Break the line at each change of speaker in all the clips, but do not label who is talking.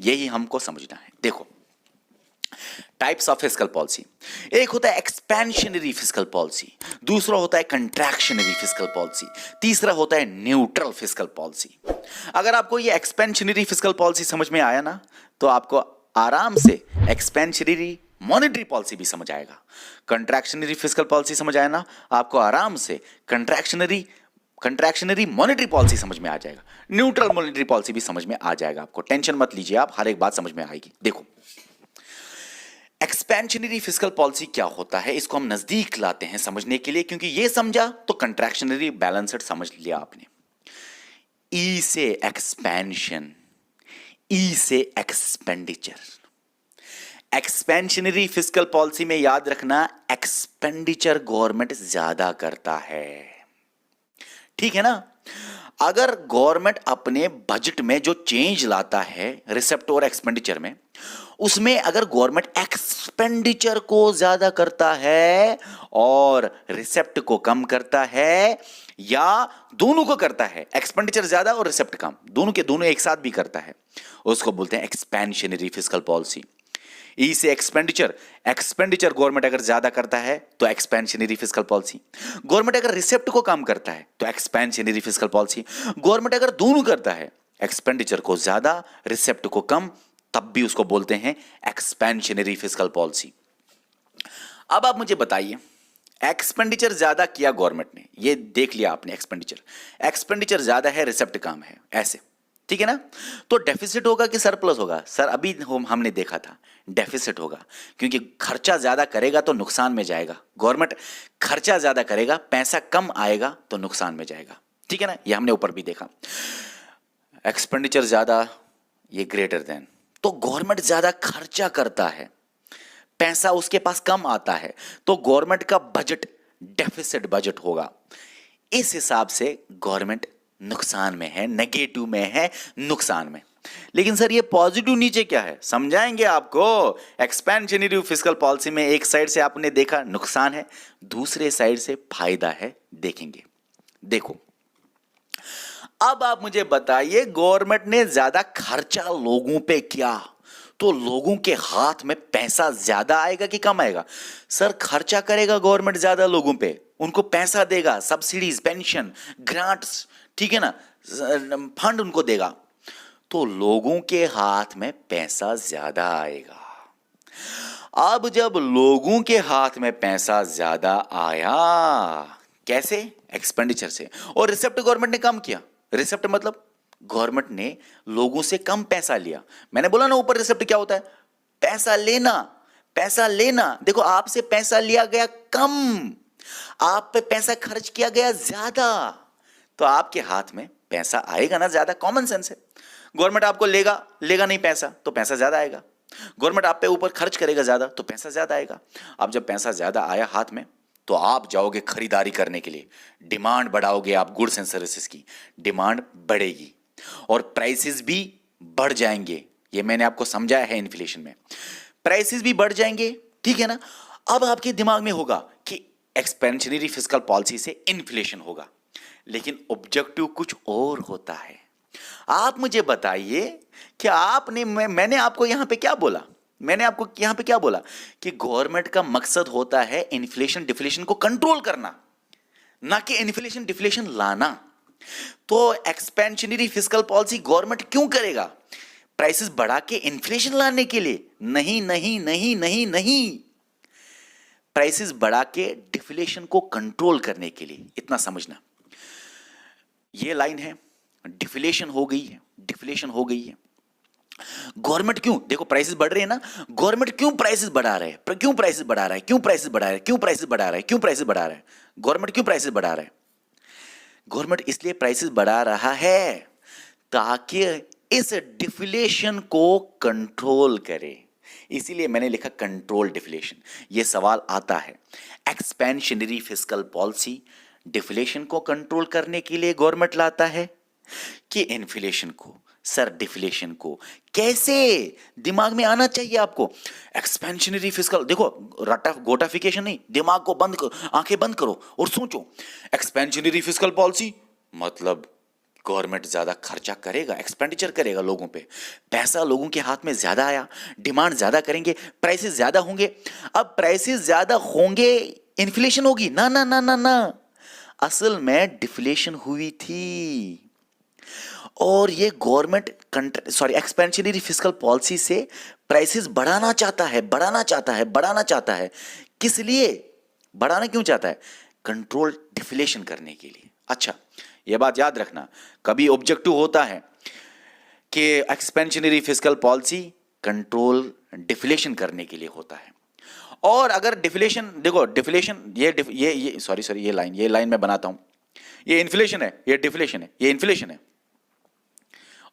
यही हमको समझना है। देखो, टाइप्स ऑफ फिस्कल पॉलिसी, एक होता है एक्सपेंशनरी फिस्कल पॉलिसी, दूसरा होता है कंट्रैक्शनरी फिस्कल पॉलिसी, तीसरा होता है न्यूट्रल फिस्कल पॉलिसी। अगर आपको ये एक्सपेंशनरी फिस्कल पॉलिसी समझ में आया ना, तो आपको आराम से एक्सपेंशनरी मॉनेटरी पॉलिसी भी समझ आएगा। कंट्रैक्शनरी फिस्कल पॉलिसी समझ आया ना, आपको आराम से कंट्रैक्शनरी मॉनेटरी पॉलिसी समझ में आ जाएगा। न्यूट्रल मॉनेटरी पॉलिसी भी समझ में आ जाएगा आपको, टेंशन मत लीजिए आप, हर एक बात समझ में आएगी। देखो, एक्सपेंशनरी फिस्कल पॉलिसी क्या होता है, इसको हम नजदीक लाते हैं समझने के लिए, क्योंकि ये समझा तो कंट्रैक्शनरी बैलेंस्ड समझ लिया आपने। ई से एक्सपेंशन, ई से एक्सपेंडिचर। एक्सपेंशनरी फिस्कल पॉलिसी में याद रखना, एक्सपेंडिचर गवर्नमेंट ज्यादा करता है, ठीक है ना। अगर गवर्नमेंट अपने बजट में जो चेंज लाता है रिसेप्ट और एक्सपेंडिचर में, उसमें अगर गवर्नमेंट एक्सपेंडिचर को ज्यादा करता है और रिसेप्ट को कम करता है, या दोनों को करता है, एक्सपेंडिचर ज्यादा और रिसेप्ट कम, दोनों के दोनों एक साथ भी करता है, उसको बोलते हैं एक्सपेंशनरी फिस्कल पॉलिसी। ई से एक्सपेंडिचर, एक्सपेंडिचर गवर्नमेंट अगर ज्यादा करता है तो एक्सपेंशनरी फिस्कल पॉलिसी, गवर्नमेंट अगर रिसेप्ट को कम करता है तो एक्सपेंशनरी फिस्कल पॉलिसी, गवर्नमेंट अगर दोनों करता है, एक्सपेंडिचर को ज्यादा रिसेप्ट को कम, तब भी उसको बोलते हैं एक्सपेंशनरी फिस्कल पॉलिसी। अब आप मुझे बताइए, एक्सपेंडिचर ज्यादा किया गवर्नमेंट ने, ये देख लिया आपने, एक्सपेंडिचर ज्यादा है, रिसेप्ट कम है, ऐसे, ठीक है ना। तो डेफिसिट होगा कि सरप्लस होगा? सर अभी हमने देखा था डेफिसिट होगा, क्योंकि खर्चा ज्यादा करेगा तो नुकसान में जाएगा। गवर्नमेंट खर्चा ज्यादा करेगा, पैसा कम आएगा तो नुकसान में जाएगा, ठीक है ना। ये हमने ऊपर भी देखा। एक्सपेंडिचर ज्यादा, ये ग्रेटर देन, तो गवर्नमेंट ज्यादा खर्चा करता है, पैसा उसके पास कम आता है, तो गवर्नमेंट का बजट डेफिसिट बजट होगा। इस हिसाब से गवर्नमेंट नुकसान में है, नेगेटिव में है, नुकसान में। लेकिन सर ये पॉजिटिव नीचे क्या है, समझाएंगे आपको। एक्सपेंशनरी फिस्कल पॉलिसी में एक साइड से आपने देखा नुकसान है, दूसरे साइड से फायदा है, देखेंगे। देखो, अब आप मुझे बताइए, गवर्नमेंट ने ज्यादा खर्चा लोगों पे किया तो लोगों के हाथ में पैसा ज्यादा आएगा कि कम आएगा? सर खर्चा करेगा गवर्नमेंट ज्यादा लोगों पे, उनको पैसा देगा, सब्सिडीज, पेंशन, ग्रांट्स, ठीक है ना, फंड उनको देगा, तो लोगों के हाथ में पैसा ज्यादा आएगा। अब जब लोगों के हाथ में पैसा ज्यादा आया, कैसे? एक्सपेंडिचर से। और रिसेप्ट गवर्नमेंट ने कम किया, रिसेप्ट मतलब गवर्नमेंट ने लोगों से कम पैसा लिया। मैंने बोला ना ऊपर, रिसेप्ट क्या होता है? पैसा लेना, पैसा लेना। देखो, आपसे पैसा लिया गया कम, आप पे पैसा खर्च किया गया ज्यादा, तो आपके हाथ में पैसा आएगा ना ज्यादा, कॉमन सेंस है। गवर्नमेंट आपको लेगा नहीं पैसा, तो पैसा ज्यादा आएगा। गवर्नमेंट आप पे ऊपर खर्च करेगा ज्यादा, तो पैसा ज्यादा आएगा। अब जब पैसा ज्यादा आया हाथ में, तो आप जाओगे खरीदारी करने के लिए, डिमांड बढ़ाओगे, आप गुड्स एंड सर्विसेज की डिमांड बढ़ेगी और प्राइसेस भी बढ़ जाएंगे। ये मैंने आपको समझाया है, इन्फ्लेशन में प्राइसेस भी बढ़ जाएंगे, ठीक है ना। अब आपके दिमाग में होगा कि एक्सपेंशनरी फिस्कल पॉलिसी से इन्फ्लेशन होगा, लेकिन ऑब्जेक्टिव कुछ और होता है। आप मुझे बताइए कि मैंने आपको यहां पे क्या बोला? मैंने आपको यहां पे क्या बोला कि गवर्नमेंट का मकसद होता है इन्फ्लेशन डिफ्लेशन को कंट्रोल करना, ना कि इन्फ्लेशन डिफ्लेशन लाना। तो एक्सपेंशनरी फिस्कल पॉलिसी गवर्नमेंट क्यों करेगा? प्राइसेस बढ़ा के इन्फ्लेशन लाने के लिए? नहीं नहीं नहीं नहीं नहीं, प्राइसेस बढ़ा के डिफ्लेशन को कंट्रोल करने के लिए। इतना समझना, ये लाइन है, डिफ्लेशन हो गई है, डिफ्लेशन हो गई है। गवर्नमेंट क्यों, देखो प्राइसेस बढ़ रहे हैं ना, गवर्नमेंट क्यों प्राइसेस बढ़ा रहे हैं? क्यों प्राइसेस बढ़ा रहा है? क्यों प्राइसेस बढ़ा रहा है? क्यों प्राइसेस बढ़ा रहा है? क्यों प्राइसेस बढ़ा रहा है? गवर्नमेंट क्यों प्राइसेस बढ़ा रहा है? गवर्नमेंट इसलिए प्राइसेस बढ़ा रहा है ताकि इस डिफ्लेशन को कंट्रोल करे। इसीलिए मैंने लिखा कंट्रोल डिफ्लेशन। ये सवाल आता है, एक्सपेंशनरी फिस्कल पॉलिसी डिफ्लेशन को कंट्रोल करने के लिए गवर्नमेंट लाता है कि इन्फ्लेशन को? सर डिफ्लेशन को कैसे? दिमाग में आना चाहिए आपको। एक्सपेंशनरी फिस्कल, देखो गोटाफिकेशन नहीं, दिमाग को बंद करो, आंखें बंद करो और सोचो। एक्सपेंशनरी फिस्कल पॉलिसी मतलब गवर्नमेंट ज्यादा खर्चा करेगा, एक्सपेंडिचर करेगा लोगों पे, पैसा लोगों के हाथ में ज्यादा आया, डिमांड ज्यादा करेंगे, प्राइसेस ज्यादा होंगे। अब प्राइसेस ज्यादा होंगे, इन्फ्लेशन होगी ना ना ना ना ना, असल में डिफ्लेशन हुई थी। और ये गवर्नमेंट एक्सपेंशनरी फिस्कल पॉलिसी से प्राइसेस बढ़ाना चाहता है, बढ़ाना चाहता है, बढ़ाना चाहता है। किस लिए बढ़ाना क्यों चाहता है? कंट्रोल डिफ्लेशन करने के लिए। अच्छा, ये बात याद रखना, कभी ऑब्जेक्टिव होता है कि expansionary fiscal policy control deflation करने के लिए होता है। और अगर डिफ्लेशन, देखो डिफ्लेशन, ये सॉरी ये लाइन मैं बनाता हूं, ये इन्फ्लेशन है, ये डिफ्लेशन है, ये इन्फ्लेशन है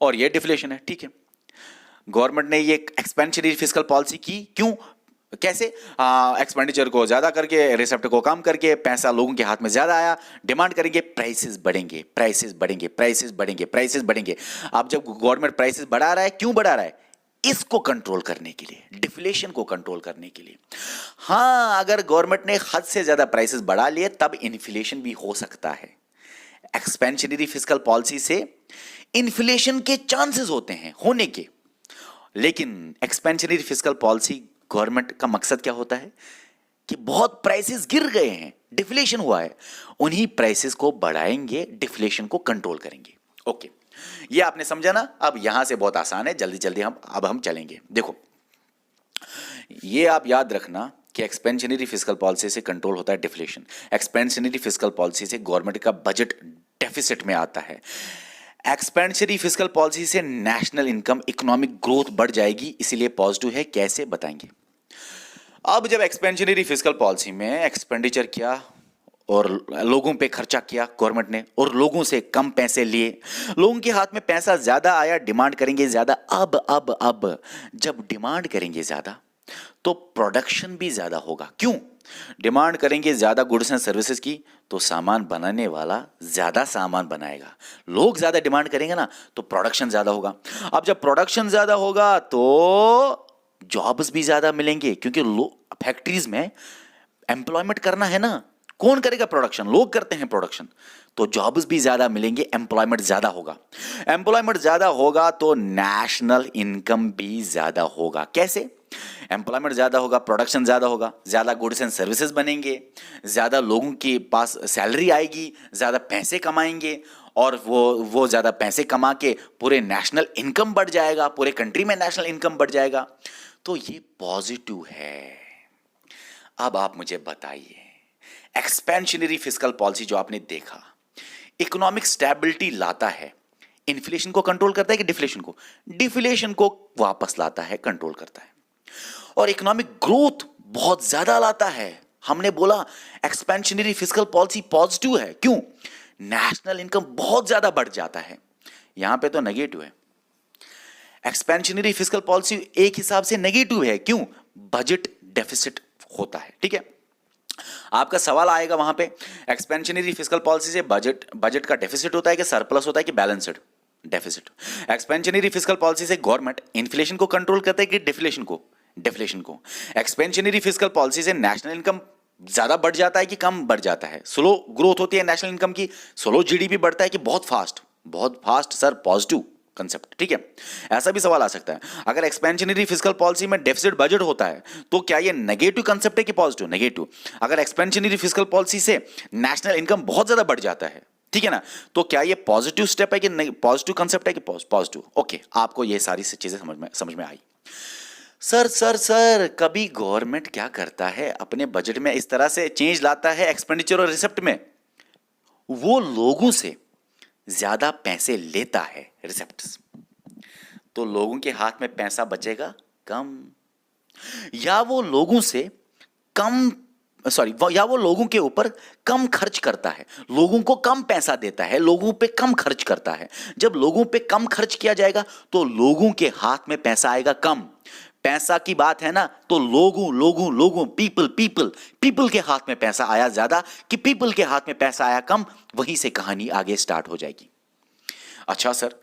और ये डिफ्लेशन है, ठीक है। गवर्नमेंट ने ये एक्सपेंशनरी फिस्कल पॉलिसी की, क्यों, कैसे? एक्सपेंडिचर को ज्यादा करके, रिसेप्ट को कम करके, पैसा लोगों के हाथ में ज्यादा आया, डिमांड करेंगे, प्राइसेस बढ़ेंगे, प्राइसेस बढ़ेंगे, प्राइसेस बढ़ेंगे, प्राइसेस बढ़ेंगे। अब जब गवर्नमेंट प्राइसेस बढ़ा रहा है, क्यों बढ़ा रहा है? इसको कंट्रोल करने के लिए, डिफ्लेशन को कंट्रोल करने के लिए। हाँ, अगर गवर्नमेंट ने हद से ज्यादा प्राइसेस बढ़ा लिए तब इन्फ्लेशन भी हो सकता है। एक्सपेंशनरी फिस्कल पॉलिसी से इन्फ्लेशन के चांसेस होते हैं होने के, लेकिन एक्सपेंशनरी फिस्कल पॉलिसी गवर्नमेंट का मकसद क्या होता है कि बहुत प्राइसेस गिर गए हैं, डिफ्लेशन हुआ है, उन्हीं प्राइसेस को बढ़ाएंगे, डिफ्लेशन को कंट्रोल करेंगे। ओके, ये आपने समझा ना? अब यहां से बहुत आसान है, जल्दी जल्दी हम चलेंगे। देखो, ये आप याद रखना कि एक्सपेंशनरी फिस्कल पॉलिसी से कंट्रोल होता है डिफ्लेशन। एक्सपेंशनरी फिस्कल पॉलिसी से गवर्नमेंट का बजट डेफिसिट में आता है। एक्सपेंशनरी फिस्कल पॉलिसी से नेशनल इनकम, इकोनॉमिक ग्रोथ बढ़ जाएगी, इसीलिए पॉजिटिव है। कैसे, बताएंगे। अब जब एक्सपेंशनरी फिस्कल पॉलिसी में एक्सपेंडिचर किया और लोगों पे खर्चा किया गवर्नमेंट ने, और लोगों से कम पैसे लिए, लोगों के हाथ में पैसा ज्यादा आया, डिमांड करेंगे ज्यादा। अब जब डिमांड करेंगे ज्यादा तो प्रोडक्शन भी ज्यादा होगा। क्यों? डिमांड करेंगे ज्यादा गुड्स एंड सर्विसेज की, तो सामान बनाने वाला ज्यादा सामान बनाएगा। लोग ज्यादा डिमांड करेंगे ना, तो प्रोडक्शन ज्यादा होगा। अब जब प्रोडक्शन ज्यादा होगा तो जॉब्स भी ज्यादा मिलेंगे, क्योंकि फैक्ट्रीज में एम्प्लॉयमेंट करना है ना, कौन करेगा प्रोडक्शन? लोग करते हैं प्रोडक्शन, तो जॉब्स भी ज्यादा मिलेंगे, एम्प्लॉयमेंट ज्यादा होगा। एम्प्लॉयमेंट ज्यादा होगा तो नेशनल इनकम भी ज्यादा होगा। कैसे? एम्प्लॉयमेंट ज्यादा होगा, प्रोडक्शन ज्यादा होगा, ज्यादा गुड्स एंड सर्विसेज बनेंगे, ज्यादा लोगों के पास सैलरी आएगी, ज्यादा पैसे कमाएंगे, और वो ज्यादा पैसे कमा के पूरे नेशनल इनकम बढ़ जाएगा, पूरे कंट्री में नेशनल इनकम बढ़ जाएगा। तो ये पॉजिटिव है। अब आप मुझे बताइए, एक्सपेंशनरी फिस्कल पॉलिसी जो आपने देखा, इकोनॉमिक स्टेबिलिटी लाता है, इन्फ्लेशन को कंट्रोल करता है कि डिफ्लेशन को? डिफ्लेशन को वापस लाता है, कंट्रोल करता है। और इकोनॉमिक ग्रोथ बहुत ज्यादा लाता है। हमने बोला एक्सपेंशनरी फिस्कल पॉलिसी पॉजिटिव है, क्यों? नेशनल इनकम बहुत ज्यादा बढ़ जाता है। यहां पे तो नेगेटिव है। एक्सपेंशनरी फिस्कल पॉलिसी एक हिसाब से नेगेटिव है, क्यों? बजट डेफिसिट होता है, ठीक है। आपका सवाल आएगा वहां पे, एक्सपेंशनरी फिस्कल पॉलिसी से बजट का डेफिसिट होता है कि सरप्लस होता है कि balanced? Deficit. Expansionary fiscal policy से गवर्नमेंट इन्फ्लेशन को कंट्रोल करता है कि डिफ्लेशन को? डिफ्लेशन को। एक्सपेंशनरी फिस्कल पॉलिसी से नेशनल इनकम ज्यादा बढ़ जाता है कि कम बढ़ जाता है? स्लो ग्रोथ होती है नेशनल इनकम की, स्लो जीडीपी बढ़ता है कि बहुत फास्ट? बहुत फास्ट सर, पॉजिटिव कंसेप्ट, ठीक है। ऐसा भी सवाल आ सकता है, अगर एक्सपेंशनरी फिस्कल पॉलिसी में डेफिसिट बजट होता है तो क्या ये नेगेटिव कंसेप्ट है कि पॉजिटिव? नेगेटिव। अगर एक्सपेंशनरी फिस्कल पॉलिसी से नेशनल इनकम बहुत ज्यादा बढ़ जाता है, ठीक है ना, तो क्या ये पॉजिटिव स्टेप है कि पॉजिटिव कंसेप्ट है कि पॉजिटिव? ओके, आपको ये सारी चीजें समझ में आई। सर कभी गवर्नमेंट क्या करता है, अपने बजट में इस तरह से चेंज लाता है एक्सपेंडिचर और रिसेप्ट में, वो लोगों से ज्यादा पैसे लेता है, रिसेप्ट्स, तो लोगों के हाथ में पैसा बचेगा कम, या वो लोगों से कम या वो लोगों के ऊपर कम खर्च करता है, लोगों को कम पैसा देता है, लोगों पे कम खर्च करता है। जब लोगों पे कम खर्च किया जाएगा तो लोगों के हाथ में पैसा आएगा कम। पैसा की बात है ना, तो लोगों पीपल के हाथ में पैसा आया ज्यादा कि पीपल के हाथ में पैसा आया कम, वहीं से कहानी आगे स्टार्ट हो जाएगी। अच्छा सर,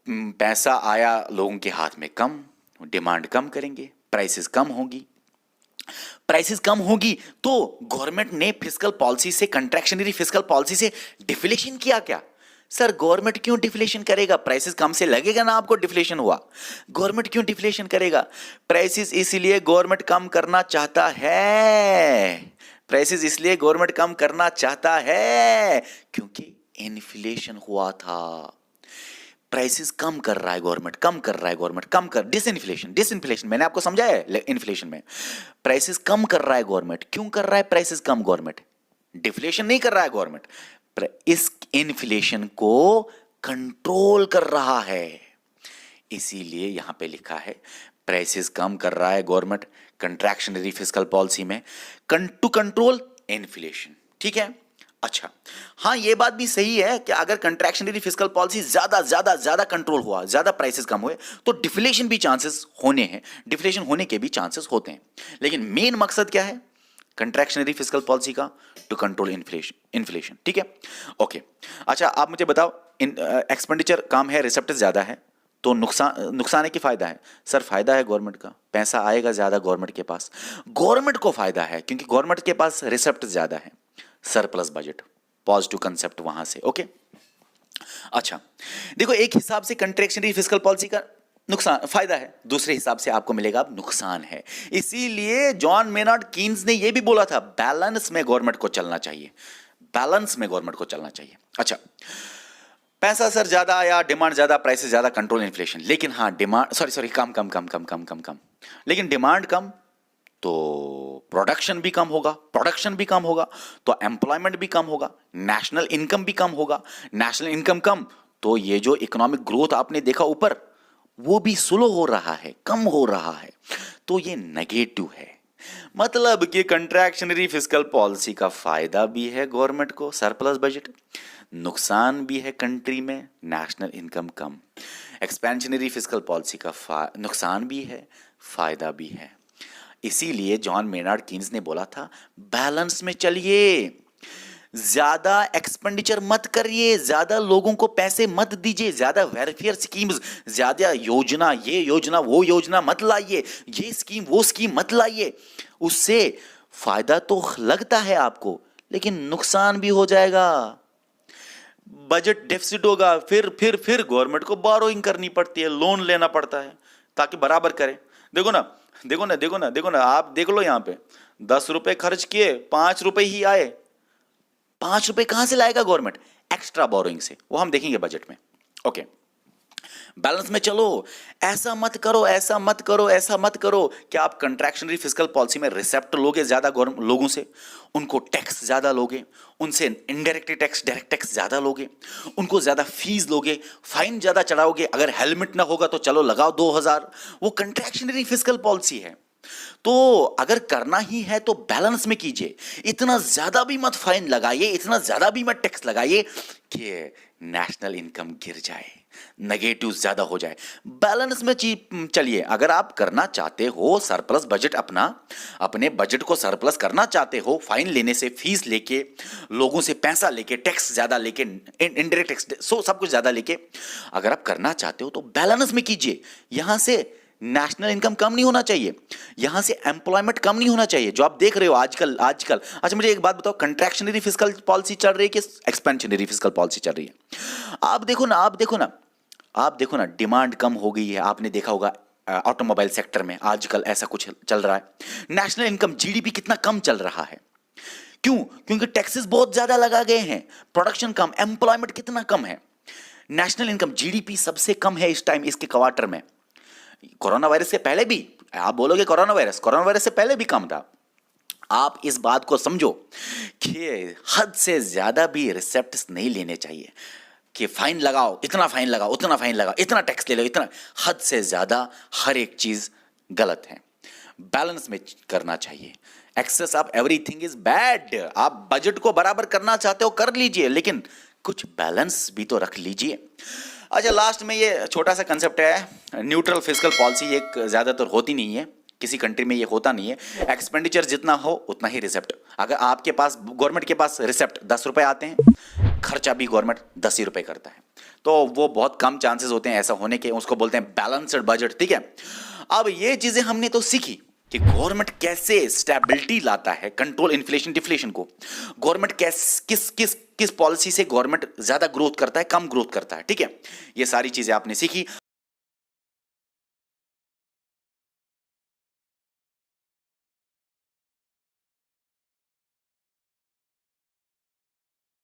पैसा आया लोगों के हाथ में कम, डिमांड कम करेंगे, प्राइसेस कम होगी, प्राइसेस कम होगी तो गवर्नमेंट ने फिस्कल पॉलिसी से, कंट्रैक्शनरी फिस्कल पॉलिसी से डिफ्लेशन किया क्या? सर गवर्नमेंट क्यों डिफ्लेशन करेगा? प्राइसेस कम से लगेगा ना आपको डिफ्लेशन हुआ। गवर्नमेंट क्यों डिफ्लेशन करेगा? प्राइसेस इसलिए गवर्नमेंट कम करना चाहता है, प्राइसेस इसलिए गवर्नमेंट कम करना चाहता है क्योंकि इन्फ्लेशन हुआ था। प्राइसेस कम कर रहा है गवर्नमेंट, कम कर रहा है गवर्नमेंट, कम कर, डिसइन्फ्लेशन मैंने आपको समझाया है। इन्फ्लेशन में प्राइसेस कम कर रहा है गवर्नमेंट। क्यों कर रहा है प्राइसेस कम गवर्नमेंट? डिफ्लेशन नहीं कर रहा है गवर्नमेंट, इस इन्फ्लेशन को कंट्रोल कर रहा है। इसीलिए यहां पे लिखा है प्राइसेस कम कर रहा है गवर्नमेंट कंट्रैक्शनरी फिस्कल पॉलिसी में, टू कंट्रोल इन्फ्लेशन। ठीक है, अच्छा हाँ ये बात भी सही है कि अगर कंट्रैक्शनरी फिस्कल पॉलिसी ज्यादा ज्यादा ज्यादा कंट्रोल हुआ, ज्यादा प्राइसेस कम हुए तो डिफ्लेशन भी चांसेस होने हैं, डिफ्लेशन होने के भी चांसेस होते हैं। लेकिन मेन मकसद क्या है कंट्रैक्शनरी फिस्कल पॉलिसी का? To control inflation. ठीक है, ओके। अच्छा आप मुझे बताओ, एक्सपेंडिचर कम है, रिसेप्ट ज्यादा है, तो नुकसान है कि फायदा है? सर फायदा है गवर्नमेंट का, पैसा आएगा ज्यादा गवर्नमेंट के पास, गवर्नमेंट को फायदा है क्योंकि गवर्नमेंट के पास रिसेप्ट ज्यादा है, सरप्लस बजट, पॉजिटिव कंसेप्ट वहां से। ओके, अच्छा देखो एक हिसाब से कंट्रैक्शनरी फिस्कल पॉलिसी का नुकसान फायदा है, दूसरे हिसाब से आपको मिलेगा अब नुकसान है। इसीलिए जॉन मेनार्ड कीन्स ने यह भी बोला था बैलेंस में गवर्नमेंट को चलना चाहिए, बैलेंस में गवर्नमेंट को चलना चाहिए। अच्छा पैसा सर ज्यादा आया, डिमांड ज्यादा, प्राइसेस ज्यादा, कंट्रोल इन्फ्लेशन। लेकिन हाँ डिमांड सॉरी कम कम कम कम कम कम कम, लेकिन डिमांड कम तो प्रोडक्शन भी कम होगा, प्रोडक्शन भी कम होगा तो एम्प्लॉयमेंट भी कम होगा, नेशनल इनकम भी कम होगा, नेशनल इनकम कम तो ये जो इकोनॉमिक ग्रोथ आपने देखा ऊपर वो भी स्लो हो रहा है, कम हो रहा है, तो ये नेगेटिव है। मतलब कि कंट्रैक्शनरी फिस्कल पॉलिसी का फायदा भी है गवर्नमेंट को, सरप्लस बजट, नुकसान भी है कंट्री में, नेशनल इनकम कम। एक्सपेंशनरी फिस्कल पॉलिसी का नुकसान भी है, फायदा भी है। इसीलिए जॉन मेनार्ड कीन्स ने बोला था बैलेंस में चलिए, ज्यादा एक्सपेंडिचर मत करिए, ज्यादा लोगों को पैसे मत दीजिए, ज्यादा वेलफेयर स्कीम्स, ज्यादा योजना, ये योजना वो योजना मत लाइए, ये स्कीम वो स्कीम मत लाइए। उससे फायदा तो लगता है आपको लेकिन नुकसान भी हो जाएगा, बजट डेफिसिट होगा, फिर गवर्नमेंट को बोरोइंग करनी पड़ती है, लोन लेना पड़ता है ताकि बराबर करे। देखो ना देखो ना देखो ना देखो ना, आप देख लो यहां पे 10 रुपए खर्च किए, 5 रुपए ही आए। 5 रुपए कहां से लाएगा गवर्नमेंट? एक्स्ट्रा बोरोइंग से, वो हम देखेंगे बजट में। ओके, बैलेंस में चलो, ऐसा मत करो ऐसा मत करो ऐसा मत करो कि आप कंट्रैक्शनरी फिस्कल पॉलिसी में रिसेप्ट लोगे ज्यादा लोगों से, उनको टैक्स ज्यादा लोगे, उनसे इनडायरेक्ट टैक्स डायरेक्ट टैक्स ज्यादा लोगे, उनको ज्यादा फीस लोगे, फाइन ज्यादा चढ़ाओगे, अगर हेलमेट ना होगा तो चलो लगाओ 2000। वो कंट्रैक्शनरी फिस्कल पॉलिसी है। तो अगर करना ही है तो बैलेंस में कीजिए, इतना ज्यादा भी मत फाइन लगाइए, इतना ज्यादा भी मत टैक्स लगाइए कि नेशनल इनकम गिर जाए, नेगेटिव ज्यादा हो जाए। बैलेंस में चलिए। अगर आप करना चाहते हो सरप्लस बजट, अपने बजट को सरप्लस करना चाहते हो, फाइन लेने से, फीस लेके, लोगों से पैसा लेके, टैक्स ज्यादा लेके, इनडायरेक्ट टैक्स सब कुछ ज्यादा लेके अगर आप करना चाहते हो तो बैलेंस में कीजिए। यहां से नेशनल इनकम कम नहीं होना चाहिए, यहां से एम्प्लॉयमेंट कम नहीं होना चाहिए, जो आप देख रहे हो आजकल। अच्छा मुझे एक बात बताओ, कंट्रैक्शनरी फिस्कल पॉलिसी चल रही है कि एक्सपेंशनरी फिस्कल पॉलिसी चल रही है? आप देखो ना डिमांड कम हो गई है। आपने देखा होगा ऑटोमोबाइल सेक्टर में आजकल ऐसा कुछ चल रहा है। नेशनल इनकम जीडीपी कितना कम चल रहा है, क्यों? क्योंकि टैक्सेस बहुत ज्यादा लगा गए हैं, प्रोडक्शन कम, एम्प्लॉयमेंट कितना कम है। नेशनल इनकम जीडीपी सबसे कम है इस टाइम, इसके क्वार्टर में। कोरोना वायरस से पहले भी, आप बोलोगे कोरोना वायरस से पहले भी कम था। आप इस बात को समझो कि हद से ज्यादा भी रिसेप्ट्स नहीं लेने चाहिए कि फाइन लगाओ, इतना फाइन लगाओ, उतना फाइन लगाओ, इतना टैक्स ले लो, इतना। हद से ज्यादा हर एक चीज गलत है, बैलेंस में करना चाहिए। Excess of everything is bad. आप बजट को बराबर करना चाहते हो कर लीजिए, लेकिन कुछ बैलेंस भी तो रख लीजिए। अच्छा लास्ट में ये छोटा सा कंसेप्ट है न्यूट्रल फिस्कल पॉलिसी। एक ज्यादातर होती नहीं है, किसी कंट्री में ये होता नहीं है। एक्सपेंडिचर जितना हो उतना ही रिसेप्ट। अगर आपके पास, गवर्नमेंट के पास रिसेप्ट 10 रुपए आते हैं, खर्चा भी गवर्नमेंट 10 ही रुपए करता है, तो वो बहुत कम चांसेस होते हैं ऐसा होने के, उसको बोलते हैं बैलेंस्ड बजट। ठीक है, अब ये चीजें हमने तो सीखी कि गवर्नमेंट कैसे स्टेबिलिटी लाता है, कंट्रोल इन्फ्लेशन डिफ्लेशन को। गवर्नमेंट किस किस पॉलिसी से गवर्नमेंट ज्यादा ग्रोथ करता है, कम ग्रोथ करता है। ठीक है, ये सारी चीजें आपने सीखी।